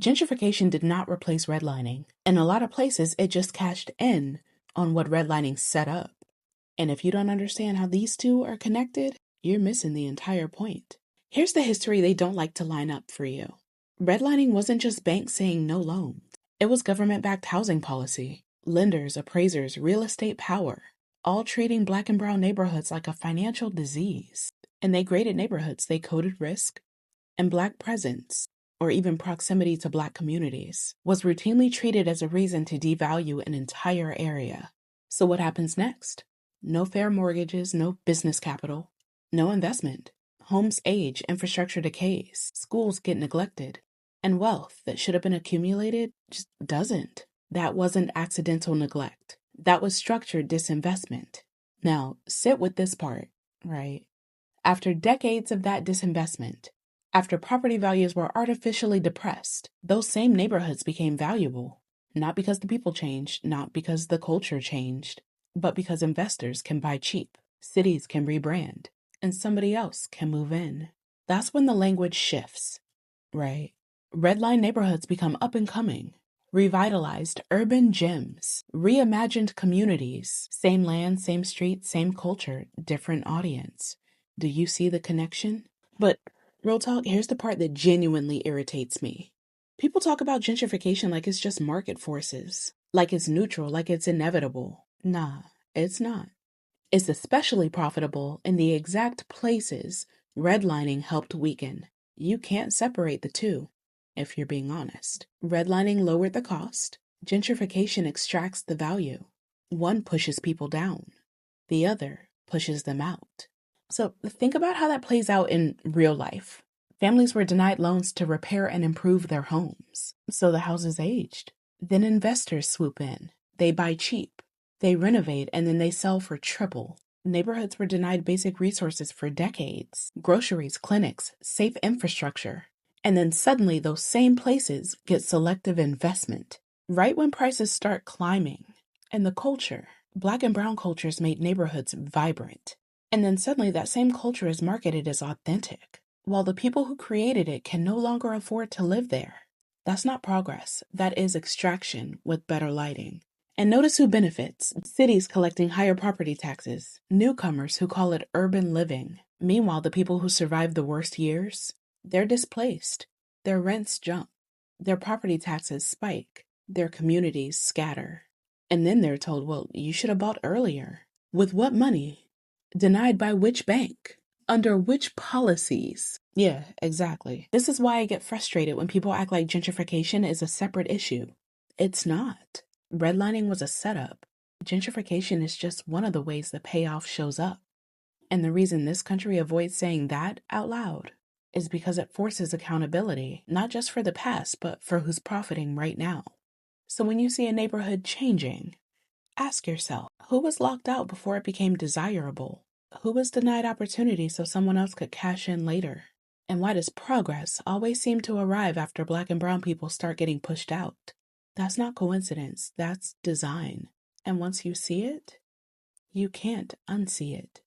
Gentrification did not replace redlining. In a lot of places, it just cashed in on what redlining set up. And if you don't understand how these two are connected, you're missing the entire point. Here's the history they don't like to line up for you. Redlining wasn't just banks saying no loans. It was government-backed housing policy, lenders, appraisers, real estate power, all treating Black and brown neighborhoods like a financial disease. And they graded neighborhoods, they coded risk, and Black presence, or even proximity to Black communities, was routinely treated as a reason to devalue an entire area. So what happens next? No fair mortgages, no business capital, no investment. Homes age, infrastructure decays, schools get neglected, and wealth that should have been accumulated just doesn't. That wasn't accidental neglect. That was structured disinvestment. Now, sit with this part, right? After decades of that disinvestment, after property values were artificially depressed, those same neighborhoods became valuable. Not because the people changed, not because the culture changed, but because investors can buy cheap, cities can rebrand, and somebody else can move in. That's when the language shifts, right? Redline neighborhoods become up and coming, revitalized urban gems, reimagined communities, same land, same street, same culture, different audience. Do you see the connection? But real talk, here's the part that genuinely irritates me. People talk about gentrification like it's just market forces, like it's neutral, like it's inevitable. Nah, it's not. It's especially profitable in the exact places redlining helped weaken. You can't separate the two, if you're being honest. Redlining lowered the cost. Gentrification extracts the value. One pushes people down. The other pushes them out. So think about how that plays out in real life. Families were denied loans to repair and improve their homes, so the houses aged. Then investors swoop in. They buy cheap. They renovate and then they sell for triple. Neighborhoods were denied basic resources for decades. Groceries, clinics, safe infrastructure. And then suddenly those same places get selective investment. Right when prices start climbing. And the culture, Black and brown cultures made neighborhoods vibrant. And then suddenly that same culture is marketed as authentic, while the people who created it can no longer afford to live there. That's not progress. That is extraction with better lighting. And notice who benefits. Cities collecting higher property taxes. Newcomers who call it urban living. Meanwhile, the people who survived the worst years, they're displaced. Their rents jump. Their property taxes spike. Their communities scatter. And then they're told, well, you should have bought earlier. With what money? Denied by which bank? Under which policies? Yeah, exactly. This is why I get frustrated when people act like gentrification is a separate issue. It's not. Redlining was a setup. Gentrification is just one of the ways the payoff shows up. And the reason this country avoids saying that out loud is because it forces accountability, not just for the past, but for who's profiting right now. So when you see a neighborhood changing, ask yourself, who was locked out before it became desirable? Who was denied opportunity so someone else could cash in later? And why does progress always seem to arrive after Black and brown people start getting pushed out? That's not coincidence, that's design. And once you see it, you can't unsee it.